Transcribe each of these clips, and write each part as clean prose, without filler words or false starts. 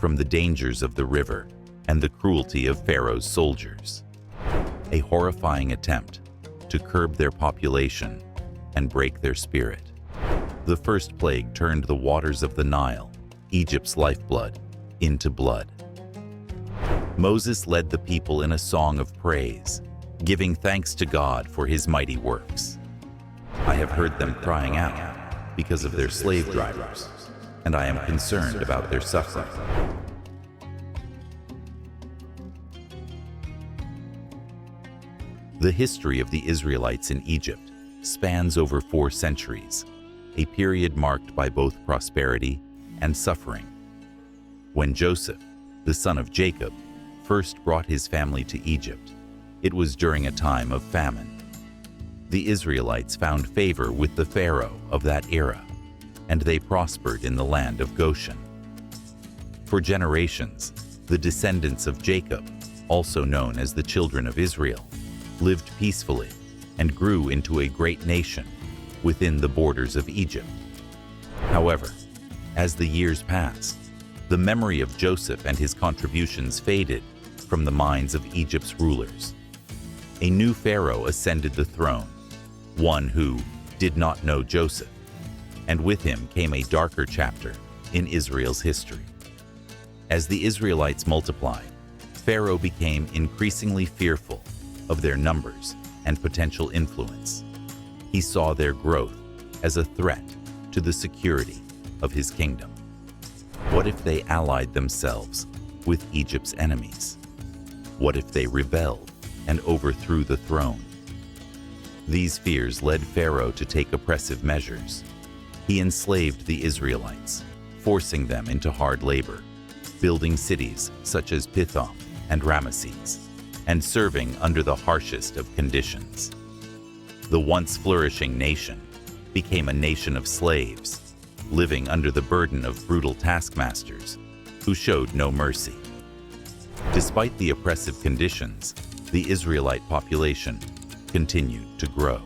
from the dangers of the river and the cruelty of Pharaoh's soldiers. A horrifying attempt to curb their population and break their spirit. The first plague turned the waters of the Nile, Egypt's lifeblood, into blood. Moses led the people in a song of praise, giving thanks to God for his mighty works. I have heard them crying out because of their slave drivers, and I am concerned about their suffering. The history of the Israelites in Egypt spans over 4 centuries, a period marked by both prosperity and suffering. When Joseph, the son of Jacob, first brought his family to Egypt, it was during a time of famine. The Israelites found favor with the Pharaoh of that era, and they prospered in the land of Goshen. For generations, the descendants of Jacob, also known as the children of Israel, lived peacefully and grew into a great nation within the borders of Egypt. However, as the years passed, the memory of Joseph and his contributions faded from the minds of Egypt's rulers. A new Pharaoh ascended the throne, one who did not know Joseph, and with him came a darker chapter in Israel's history. As the Israelites multiplied, Pharaoh became increasingly fearful of their numbers and potential influence. He saw their growth as a threat to the security of his kingdom. What if they allied themselves with Egypt's enemies? What if they rebelled and overthrew the throne? These fears led Pharaoh to take oppressive measures. He enslaved the Israelites, forcing them into hard labor, building cities such as Pithom and Ramesses, and serving under the harshest of conditions. The once flourishing nation became a nation of slaves, living under the burden of brutal taskmasters who showed no mercy. Despite the oppressive conditions, the Israelite population continued to grow.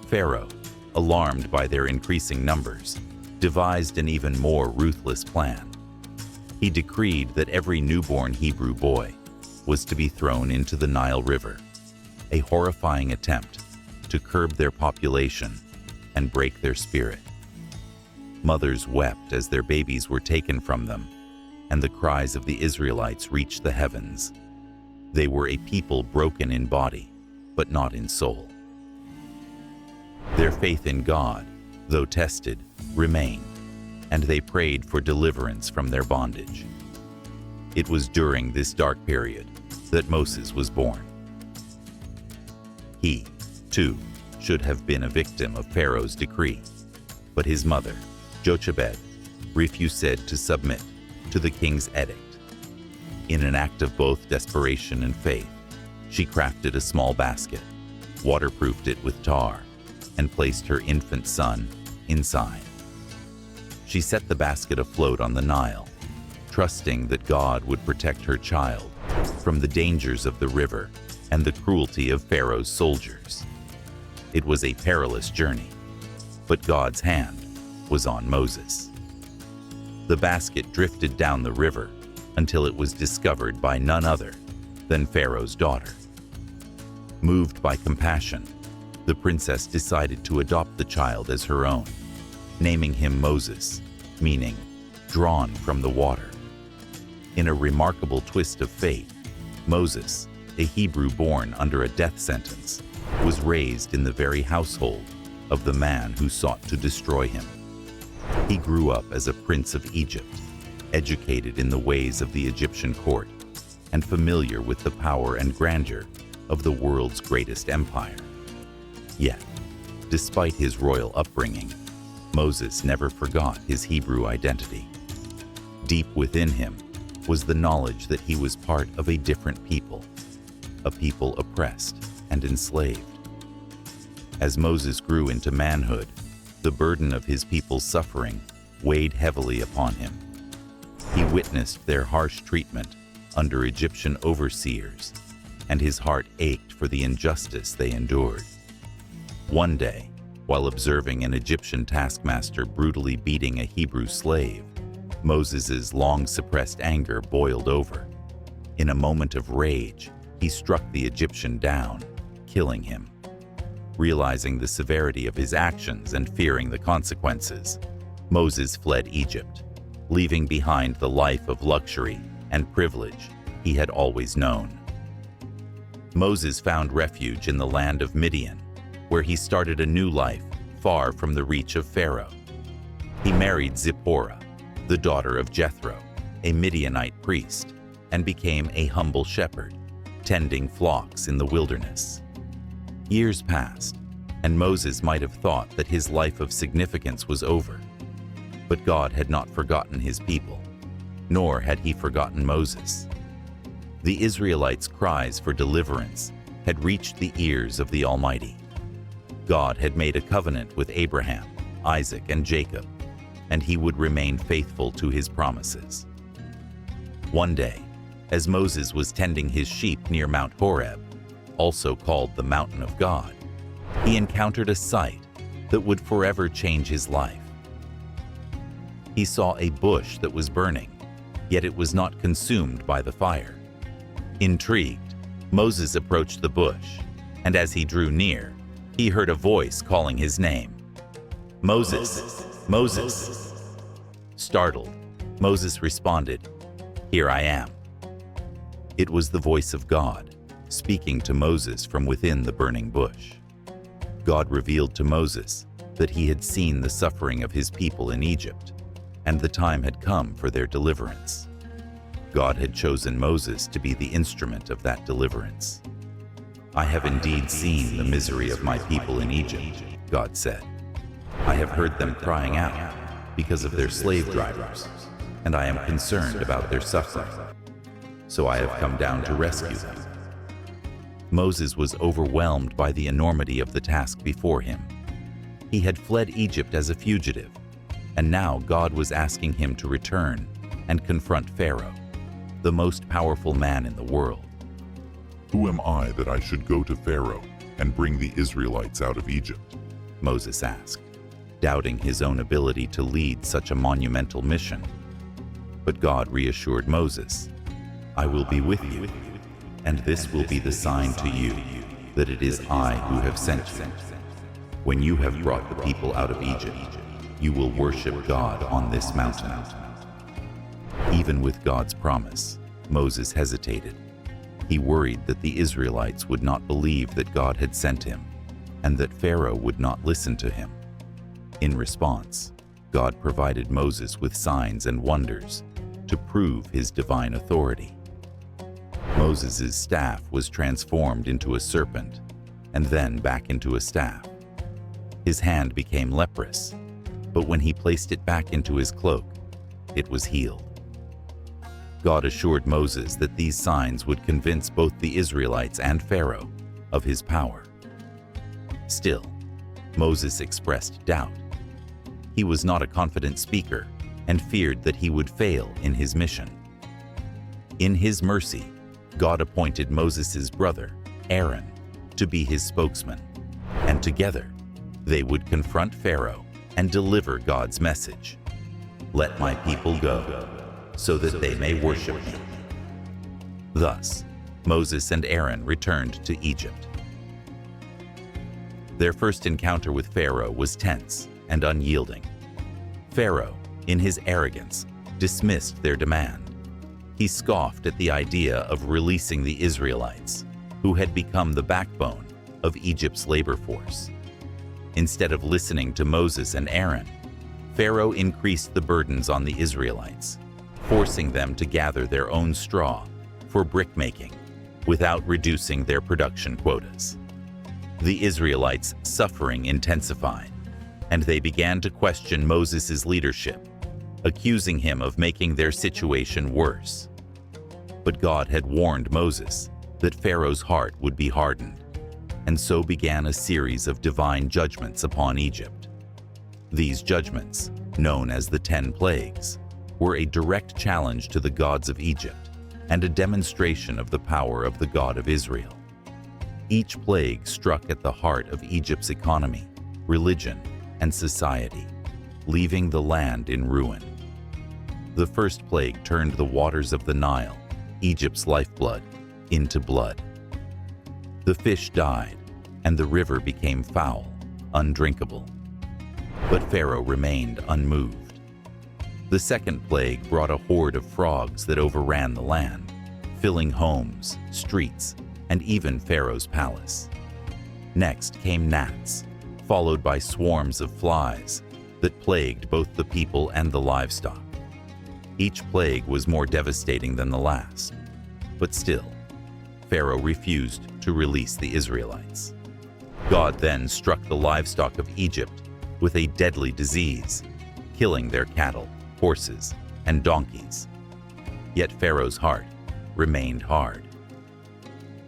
Pharaoh, alarmed by their increasing numbers, devised an even more ruthless plan. He decreed that every newborn Hebrew boy was to be thrown into the Nile River, a horrifying attempt to curb their population and break their spirit. Mothers wept as their babies were taken from them, and the cries of the Israelites reached the heavens. They were a people broken in body, but not in soul. Their faith in God, though tested, remained, and they prayed for deliverance from their bondage. It was during this dark period that Moses was born. He, too, should have been a victim of Pharaoh's decree, but his mother, Jochebed, refused to submit to the king's edict. In an act of both desperation and faith, she crafted a small basket, waterproofed it with tar, and placed her infant son inside. She set the basket afloat on the Nile, trusting that God would protect her child from the dangers of the river and the cruelty of Pharaoh's soldiers. It was a perilous journey, but God's hand was on Moses. The basket drifted down the river until it was discovered by none other than Pharaoh's daughter. Moved by compassion, the princess decided to adopt the child as her own, naming him Moses, meaning drawn from the water. In a remarkable twist of fate, Moses, a Hebrew born under a death sentence, was raised in the very household of the man who sought to destroy him. He grew up as a prince of Egypt, educated in the ways of the Egyptian court, and familiar with the power and grandeur of the world's greatest empire. Yet, despite his royal upbringing, Moses never forgot his Hebrew identity. Deep within him was the knowledge that he was part of a different people, a people oppressed and enslaved. As Moses grew into manhood, the burden of his people's suffering weighed heavily upon him. He witnessed their harsh treatment under Egyptian overseers, and his heart ached for the injustice they endured. One day, while observing an Egyptian taskmaster brutally beating a Hebrew slave, Moses' long-suppressed anger boiled over. In a moment of rage, he struck the Egyptian down, killing him. Realizing the severity of his actions and fearing the consequences, Moses fled Egypt, leaving behind the life of luxury and privilege he had always known. Moses found refuge in the land of Midian, where he started a new life far from the reach of Pharaoh. He married Zipporah, the daughter of Jethro, a Midianite priest, and became a humble shepherd, tending flocks in the wilderness. Years passed, and Moses might have thought that his life of significance was over. But God had not forgotten his people, nor had he forgotten Moses. The Israelites' cries for deliverance had reached the ears of the Almighty. God had made a covenant with Abraham, Isaac, and Jacob, and he would remain faithful to his promises. One day, as Moses was tending his sheep near Mount Horeb, also called the Mountain of God, he encountered a sight that would forever change his life. He saw a bush that was burning, yet it was not consumed by the fire. Intrigued, Moses approached the bush, and as he drew near, he heard a voice calling his name. "Moses, Moses." Startled, Moses responded, "Here I am." It was the voice of God, speaking to Moses from within the burning bush. God revealed to Moses that he had seen the suffering of his people in Egypt, and the time had come for their deliverance. God had chosen Moses to be the instrument of that deliverance. "I have indeed seen the misery of my people in Egypt," God said. "I have heard them crying out because of their slave drivers, and I am concerned about their suffering. So I have come down to rescue them." Moses was overwhelmed by the enormity of the task before him. He had fled Egypt as a fugitive, and now God was asking him to return and confront Pharaoh, the most powerful man in the world. "Who am I that I should go to Pharaoh and bring the Israelites out of Egypt?" Moses asked, doubting his own ability to lead such a monumental mission. But God reassured Moses, "I will be with you, and this will be the sign to you that it is I who have sent you. When you have brought the people out of Egypt, you will worship God on this mountain." Even with God's promise, Moses hesitated. He worried that the Israelites would not believe that God had sent him, and that Pharaoh would not listen to him. In response, God provided Moses with signs and wonders to prove his divine authority. Moses' staff was transformed into a serpent, and then back into a staff. His hand became leprous, but when he placed it back into his cloak, it was healed. God assured Moses that these signs would convince both the Israelites and Pharaoh of his power. Still, Moses expressed doubt. He was not a confident speaker and feared that he would fail in his mission. In his mercy, God appointed Moses' brother, Aaron, to be his spokesman, and together they would confront Pharaoh and deliver God's message. "Let my people go, so that they may worship me." Thus, Moses and Aaron returned to Egypt. Their first encounter with Pharaoh was tense and unyielding. Pharaoh, in his arrogance, dismissed their demand. He scoffed at the idea of releasing the Israelites, who had become the backbone of Egypt's labor force. Instead of listening to Moses and Aaron, Pharaoh increased the burdens on the Israelites, forcing them to gather their own straw for brickmaking without reducing their production quotas. The Israelites' suffering intensified, and they began to question Moses' leadership, accusing him of making their situation worse. But God had warned Moses that Pharaoh's heart would be hardened, and so began a series of divine judgments upon Egypt. These judgments, known as the 10 plagues, were a direct challenge to the gods of Egypt and a demonstration of the power of the God of Israel. Each plague struck at the heart of Egypt's economy, religion, and society, leaving the land in ruin. The first plague turned the waters of the Nile, Egypt's lifeblood, into blood. The fish died, and the river became foul, undrinkable. But Pharaoh remained unmoved. The second plague brought a horde of frogs that overran the land, filling homes, streets, and even Pharaoh's palace. Next came gnats, followed by swarms of flies that plagued both the people and the livestock. Each plague was more devastating than the last, but still, Pharaoh refused to release the Israelites. God then struck the livestock of Egypt with a deadly disease, killing their cattle, horses, and donkeys. Yet Pharaoh's heart remained hard.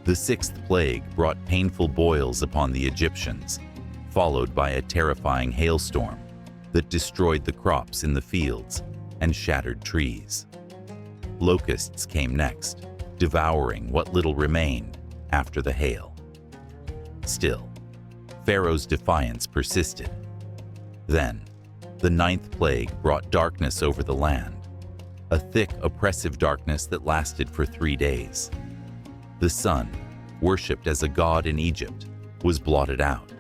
The sixth plague brought painful boils upon the Egyptians, followed by a terrifying hailstorm that destroyed the crops in the fields and shattered trees. Locusts came next, devouring what little remained after the hail. Still, Pharaoh's defiance persisted. Then, the ninth plague brought darkness over the land, a thick, oppressive darkness that lasted for 3 days. The sun, worshipped as a god in Egypt, was blotted out.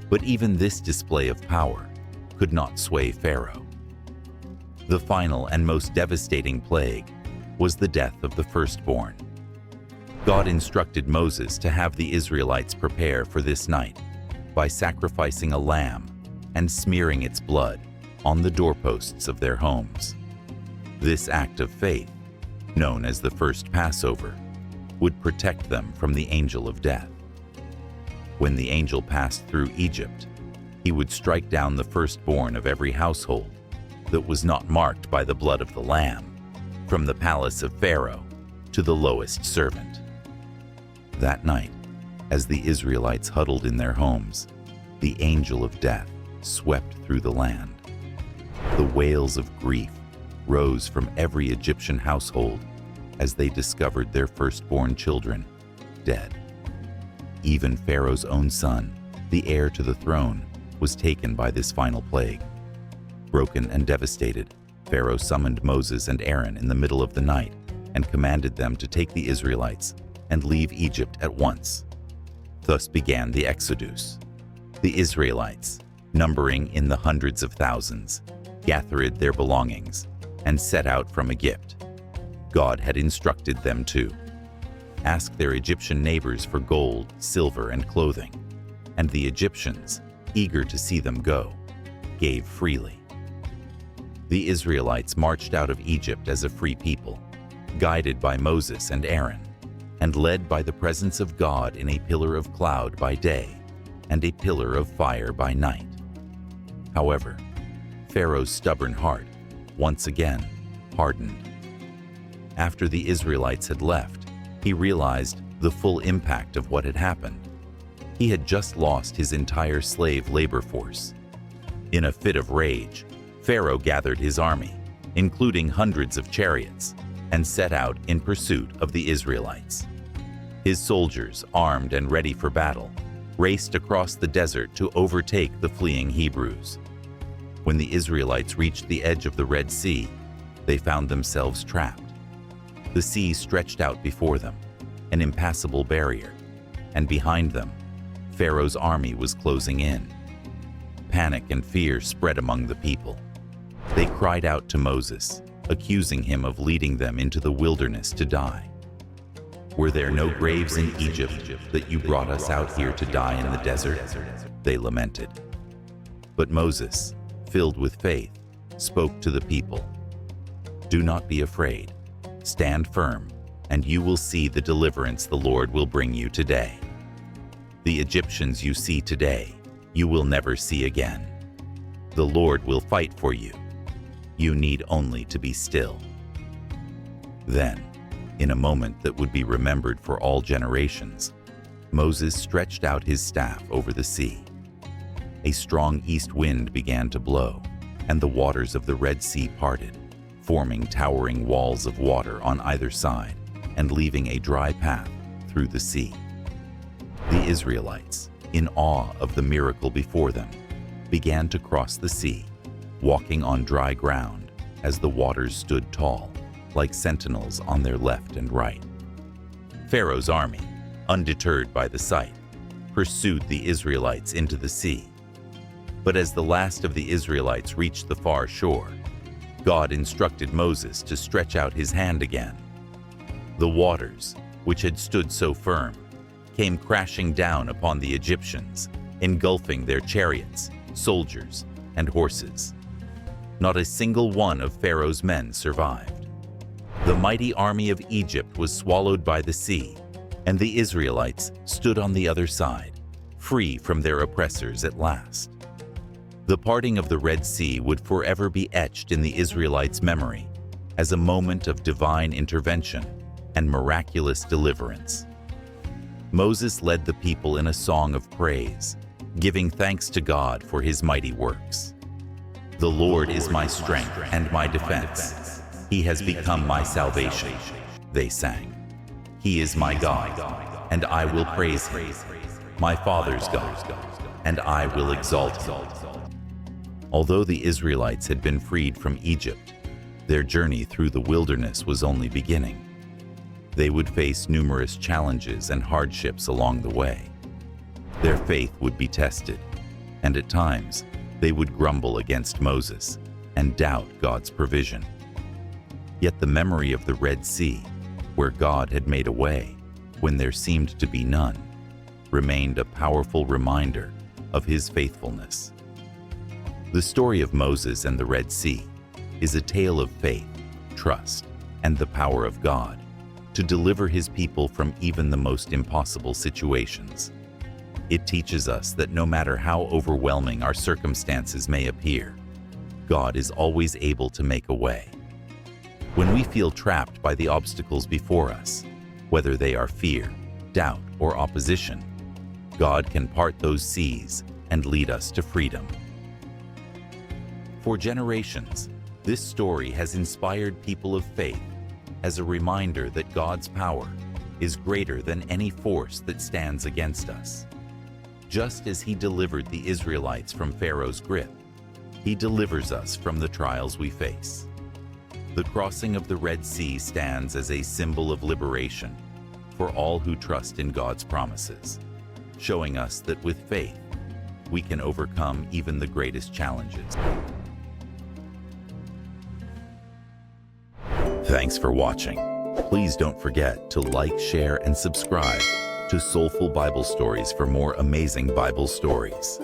But even this display of power could not sway Pharaoh. The final and most devastating plague was the death of the firstborn. God instructed Moses to have the Israelites prepare for this night by sacrificing a lamb and smearing its blood on the doorposts of their homes. This act of faith, known as the first Passover, would protect them from the angel of death. When the angel passed through Egypt, he would strike down the firstborn of every household that was not marked by the blood of the lamb, from the palace of Pharaoh to the lowest servant. That night, as the Israelites huddled in their homes, the angel of death swept through the land. The wails of grief rose from every Egyptian household as they discovered their firstborn children dead. Even Pharaoh's own son, the heir to the throne, was taken by this final plague. Broken and devastated, Pharaoh summoned Moses and Aaron in the middle of the night and commanded them to take the Israelites and leave Egypt at once. Thus began the Exodus. The Israelites, numbering in the hundreds of thousands, gathered their belongings and set out from Egypt. God had instructed them to ask their Egyptian neighbors for gold, silver, and clothing, and the Egyptians, eager to see them go, gave freely. The Israelites marched out of Egypt as a free people, guided by Moses and Aaron, and led by the presence of God in a pillar of cloud by day and a pillar of fire by night. However, Pharaoh's stubborn heart once again hardened. After the Israelites had left, he realized the full impact of what had happened. He had just lost his entire slave labor force. In a fit of rage, Pharaoh gathered his army, including hundreds of chariots, and set out in pursuit of the Israelites. His soldiers, armed and ready for battle, raced across the desert to overtake the fleeing Hebrews. When the Israelites reached the edge of the Red Sea, they found themselves trapped. The sea stretched out before them, an impassable barrier, and behind them, Pharaoh's army was closing in. Panic and fear spread among the people. They cried out to Moses, accusing him of leading them into the wilderness to die. "Were there no graves in Egypt that you brought us out here to die in the desert?" they lamented. But Moses, filled with faith, spoke to the people. "Do not be afraid. Stand firm, and you will see the deliverance the Lord will bring you today. The Egyptians you see today, you will never see again. The Lord will fight for you. You need only to be still." Then, in a moment that would be remembered for all generations, Moses stretched out his staff over the sea. A strong east wind began to blow, and the waters of the Red Sea parted, forming towering walls of water on either side and leaving a dry path through the sea. The Israelites, in awe of the miracle before them, began to cross the sea, walking on dry ground as the waters stood tall, like sentinels on their left and right. Pharaoh's army, undeterred by the sight, pursued the Israelites into the sea. But as the last of the Israelites reached the far shore, God instructed Moses to stretch out his hand again. The waters, which had stood so firm, came crashing down upon the Egyptians, engulfing their chariots, soldiers, and horses. Not a single one of Pharaoh's men survived. The mighty army of Egypt was swallowed by the sea, and the Israelites stood on the other side, free from their oppressors at last. The parting of the Red Sea would forever be etched in the Israelites' memory as a moment of divine intervention and miraculous deliverance. Moses led the people in a song of praise, giving thanks to God for his mighty works. "The Lord is my strength and my defense. He has become my salvation," they sang. "He is my God, and I will praise him, my father's God, and I will exalt him." Although the Israelites had been freed from Egypt, their journey through the wilderness was only beginning. They would face numerous challenges and hardships along the way. Their faith would be tested, and at times, they would grumble against Moses and doubt God's provision. Yet the memory of the Red Sea, where God had made a way when there seemed to be none, remained a powerful reminder of his faithfulness. The story of Moses and the Red Sea is a tale of faith, trust, and the power of God to deliver his people from even the most impossible situations. It teaches us that no matter how overwhelming our circumstances may appear, God is always able to make a way. When we feel trapped by the obstacles before us, whether they are fear, doubt, or opposition, God can part those seas and lead us to freedom. For generations, this story has inspired people of faith as a reminder that God's power is greater than any force that stands against us. Just as he delivered the Israelites from Pharaoh's grip, he delivers us from the trials we face. The crossing of the Red Sea stands as a symbol of liberation for all who trust in God's promises, showing us that with faith, we can overcome even the greatest challenges. Thanks for watching. Please don't forget to like, share, and subscribe to Soulful Bible Stories for more amazing Bible stories.